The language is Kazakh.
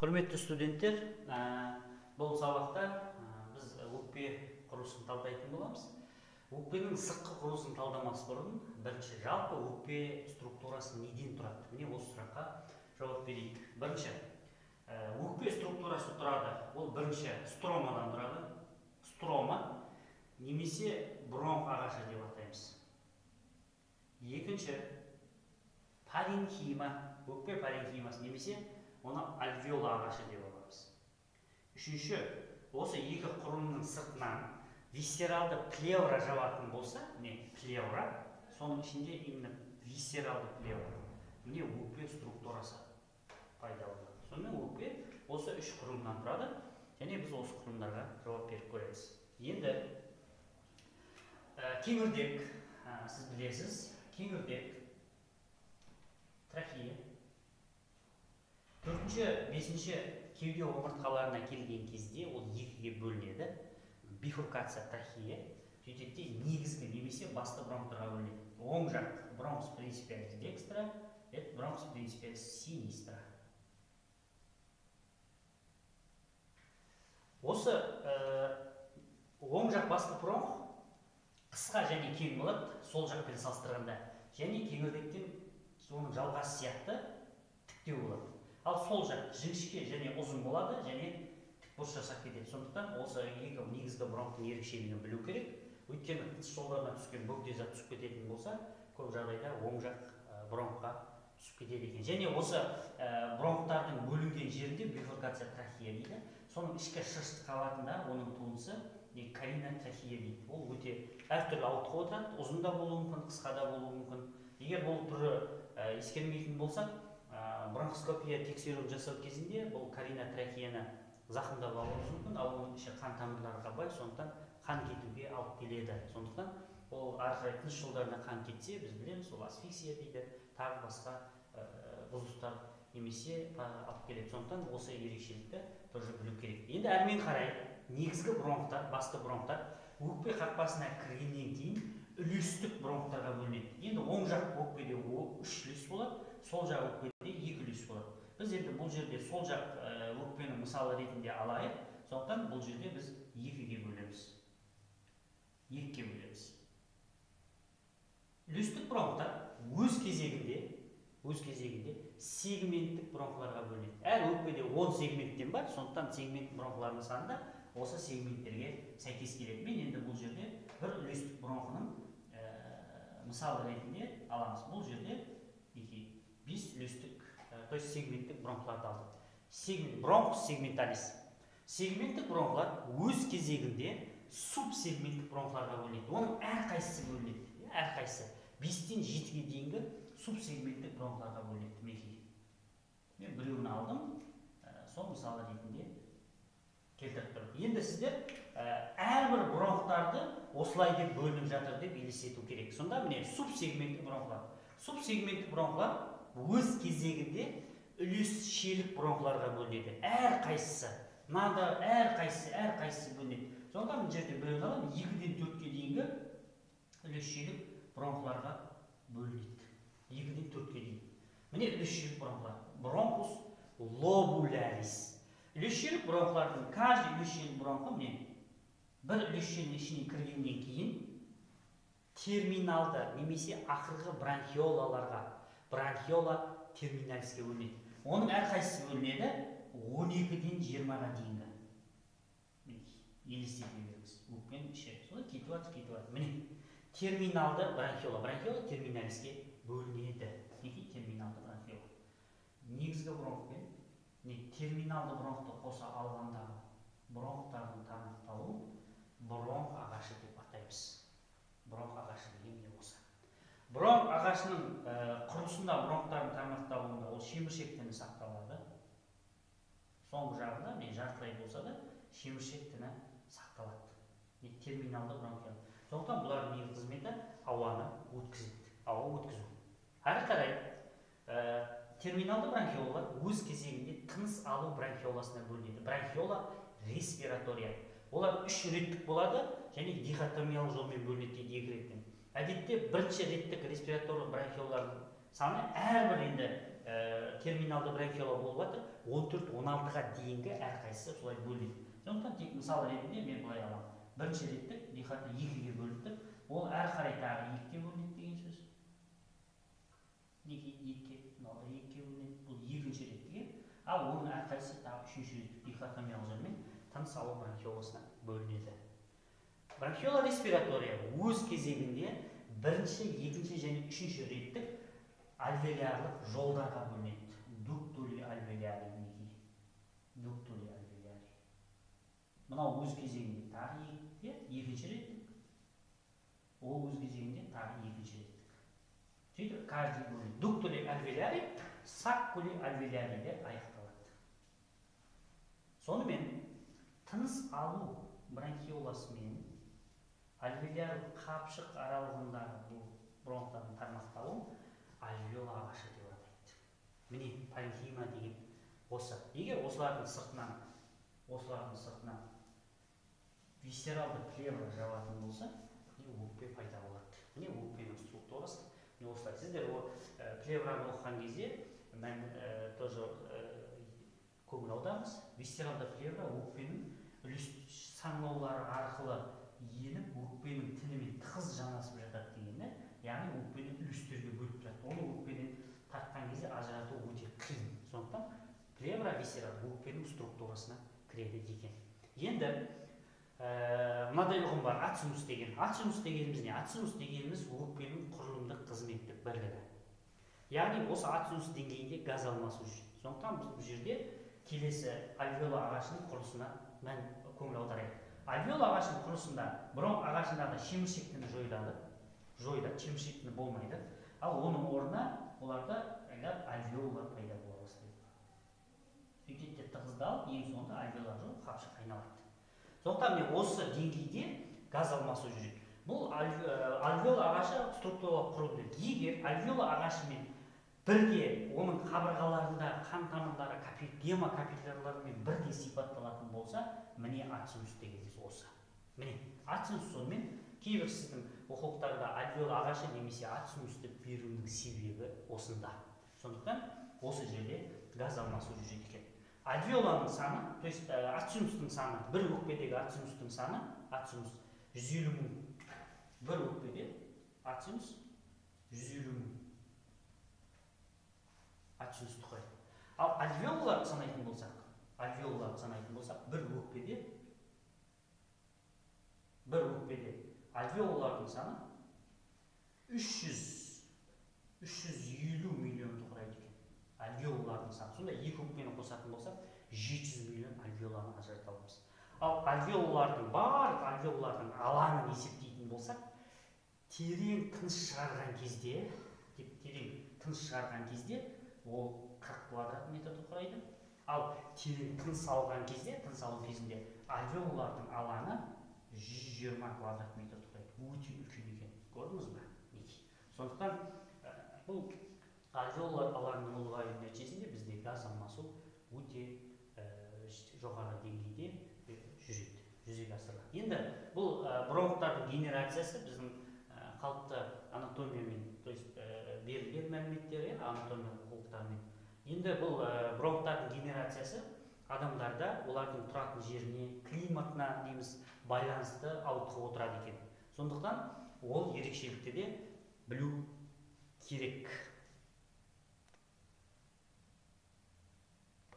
Құрметті студенттер, бұл сабақта біз өкпе құрылысын талдайтын боламыз. Өкпенің сыртқы құрылысын талдамас бұрын, бірінші жалпы өкпе структурасы неден тұрады? Міне осы сұраққа жауап берейік. Бірінші, өкпе структурасы тұрады. Ол бірінші стромадан тұрады. Строма немесе бронх ағашы деп атаймыз. Екінші, паренхима, өкпе паренхимасы немесе оны альвеола ағашы деп аламыз. Үшінші, осы екі құрылымның сыртынан висцералды плевра жабатын болса, плевра, соның ішінде именно висцералды плевра. Міне өкпе структурасы пайда болады. Сонымен өкпе осы үш құрылымнан тұрады, және біз осы құрылымдарға жауап беріп көреміз. Енді кеңірдек, сіз білесіз, кеңірдек, трахея, төртінші, бесінші кеуде омыртқаларына келген кезде ол екіге бөлінеді. Бифуркация трахея, сөйтеді негізгі немесе басты бронхтарға бөлінеді. Оң жақ бронхус принципиалис декстра, бронхус принципиалис синистра. Осы оң жақ басты бронх қысқа және кең болады, сол жақпен салыстырғанда, және кеңірдектен оның жалғасы сияқты тіктеу болады. Ал сол жақ жіңішке және ұзын болады, және тікбұрыш жасап кетеді. Сондықтан осы екі негізгі бронхтың ерекшелігін білу керек. Өйткені тіс жолдарына түскен бөгде зат түсіп кететін болса, көп жағдайда оң жақ бронхқа түсіп кетеді екен. Және осы бронхтардың бөлінген жерінде бифуркация трахея дейді. Соның ішкі шырышты қабатында оның туындысы карина трахея дейді. Ол өте әртүрлі ауытқып отырады, ұзын да болуы мүмкін, қысқа да болуы мүмкін. Егер бұл түрі ескермейтін болсақ, бронхоскопия тексеру жасау кезінде бұл карина трахеяны зақымдап алуы мүмкін, ал оның іші қан тамырларға бай, сондықтан қан кетуге алып келеді. Сондықтан ол ары қарай тыныс жолдарына қан кетсе, біз білеміз, ол асфиксия дейді, тағы басқа бұзылыстар немесе алып келеді. Сондықтан осы ерекшелікті тоже білу керек. Енді әрмен қарай негізгі бронхтар, басты бронхтар өкпе қақпасына кіргеннен кейін үлестік бронхтарға бөлінеді. Енді оң жақ өкпеде 3 үлес болады, сол жақ өкпеде 2 үлес болады. Біз енді бұл жерде сол жақ өкпені мысалы ретінде алайық, сондықтан бұл жерде біз 2-ге бөлеміз. 2-ге бөлеміз. Үлестік бронхтар өз кезегінде сегменттік бронхларға бөлінеді. Әр өкпеде 10 сегменттен бар, сондықтан сегмент бронхларының саны да осы сегменттерге сәйкес келеді. Мен енді бұл жерде бір үлестік бронхының мысалы ретінде аламыз. Бұл жерде 5 үлестік, то есть сегменттік бронхларды алдық. Бронхус сегменталис. Сегменттік бронхлар өз кезегінде субсегменттік бронхларға бөлінеді. Оның әрқайсысы бөлінеді. Әрқайсысы 5-тен 7-ге дейінгі субсегменттік бронхларға бөлінеді. Мен біреуін алдым, сол мысалы ретінде келтіріп тұрмын. Енді сіздер әрбір бронхтарды осылай деп бөлініп жатыр деп елестету керек. Сонда міне субсегменттік бронхлар. Субсегменттік бронхлар өз кезегінде үлесшелік бронхларға бөлінеді. Әрқайсысы бөлінеді. Сондықтан бұл жерде біреуін аламын, 2-ден 4-ге дейінгі үлесшелік бронхларға бөлінеді. 2-ден 4-ге дейін. Міне үлесшелік бронхлар. Бронхус лобулярис. Үлесшелік бронхлардың, каждый үлесшелік бронхы бір үлесшелінің ішіне кіргеннен кейін терминалды немесе ақырғы бронхиолаларға, бронхиола терминалиске бөлінеді. Оның әрқайсысы бөлінеді 12-ден 20-ға дейінгі. Елестете беріңіз. Өкпенің іші. Соны кетіп. Міне терминалды бронхиола терминалиске бөлінеді. Неге терминалды бронхиола? Негізгі бронхпен терминалды бронхты қоса алғандағы бронхтардың тармақталуын бронх ағашы деп атаймыз. Бронх ағашы деген не осы. Бронх ағашының құрылысында бронхтардың тармақталуында ол шеміршек тіні сақталады. Соңғы жағында жартылай болса да шеміршек тіні сақталады. Терминалды бронхиола. Сондықтан бұлардың негізгі қызметі ауаны өткізу. Әрі қарай терминалды бронхиолалар өз кезегінде тыныс алу бронхиоласына бөлінеді. Бронхиола респиратория. Олар 3 реттік болады, және дихотомиялық жолмен бөлінеді дейді 2 реттен. Әдетте бірінші реттік респираторлық бронхиолалардың саны әрбір енді терминалды бронхиола болып жатыр, 14-16-ға дейінгі әрқайсысы солай бөлінеді. Сондықтан тек мысал ретінде мен былай аламын. Бірінші реттік дихатын 2-ге бөлініп, ол әр қарай тағы 2-ге бөлінеді деген сөз. 2-ге бөлінеді, бұл екінші реттіге. Ал оның әрқайсысы тағы 3-ші реттік дихотомиялық жолмен тыныс алу бронхиоласына бөлінеді. Бронхиола респиратория өз кезегінде бірінші, екінші және үшінші реттік альвеолярлық жолдарға бөлінеді. Дуктули альвеолярий мінекей. Дуктули альвеолярий. Мынау өз кезегінде тағы екінші реттік. Ол өз кезегінде тағы екінші реттік. Сөйтіп, каждый бөлінеді. Дуктули альвеолярий, саккули альвеолярий деп аяқталады. Сонымен, тыныс алу бронхиоласымен альвеоляр қапшық аралығындағы бұл бронхтардың тармақталу альвеола ағашы деп атайды. Міне паренхима деген осы. Егер осылардың сыртынан висцералды плевра жабатын болса, өкпе пайда болады. Міне өкпенің структурасы. Осылай. Сіздер плевраны оқыған кезде мен тоже көңіл аударыңыз. Висцералды плевра өкпенің саңылаулары арқылы еніп, өкпенің тінімен тығыз жанасып жатады дегенде, яғни өкпені үлестерге бөліп тұрады. Оны өкпеден тартқан кезде ажырату өте қиын. Сондықтан плевра висцералды өкпенің структурасына кіреді екен. Енді мынадай ұғым бар, ацинус деген. Ацинус дегеніміз не? Ацинус дегеніміз өкпенің құрылымдық қызметтік бірлігі. Яғни осы ацинус деңгейінде газ алмасу үшін. Сондықтан біз бұл жерде келесі альвеола ағашының құрылысына мән көңіл аударайық. Альвеола ағашының құрылысында бронх ағашындағы шеміршектіні жойылады, шеміршектіні болмайды. Ал оның орнына оларда альвеола пайда бола бастайды. Сөйтеді тығыздалып, ең соңында альвеола жол қапшық айналады. Сондықтан осы деңгейде газ алмасу жүреді. Бұл альвеола ағашы структуралық құрылымды. Егер альвеола ағашымен бірге оның қабырғаларында қан тамырлары гемокапиллярларымен бірге сипатталатын болса, міне ацинус дегеніміз осы. Міне ацинус сонымен кейбір сіздің оқулықтарда альвеола ағашы немесе ацинус деп беруінің себебі осында. Сондықтан осы жерде газ алмасу жүреді екен. Альвеоланың саны, то есть ацинустың саны, бір өкпедегі ацинустың саны, ацинус 150 мың. Бір өкпеде ацинус 150 мың. Ацинусты құрайды. Ал альвеолаларды санайтын болсақ, бір өкпеде альвеолалардың саны 350 миллионды құрайды екен. Альвеолалардың саны. Сонда екі өкпені қосатын болсақ, 700 миллион альвеоланы ажырата аламыз. Ал барлық альвеолалардың алаңын есептейтін болсақ, терең тыныс шығарған кезде ол 40 квадрат метрді құрайды. Ал терең тыныс алған кезде, тыныс алу кезінде альвеолалардың алаңы 120 квадрат метрді құрайды. Өте үлкен екен. Көрдіңіз бе? Сондықтан бұл альвеолалар алаңының ұлғаюы нәтижесінде бізде газ алмасу өте жоғары деңгейде жүзеге асырылады. Енді бұл бронхтардың генерациясы біздің қалыпты анатомиямен, то есть берілген мәліметтер, анатомиялық оқулықтармен. Енді бұл бронхтардың генерациясы адамдарда олардың тұратын жеріне, климатына байланысты ауытқып отырады екен. Сондықтан ол ерекшелікті де білу керек.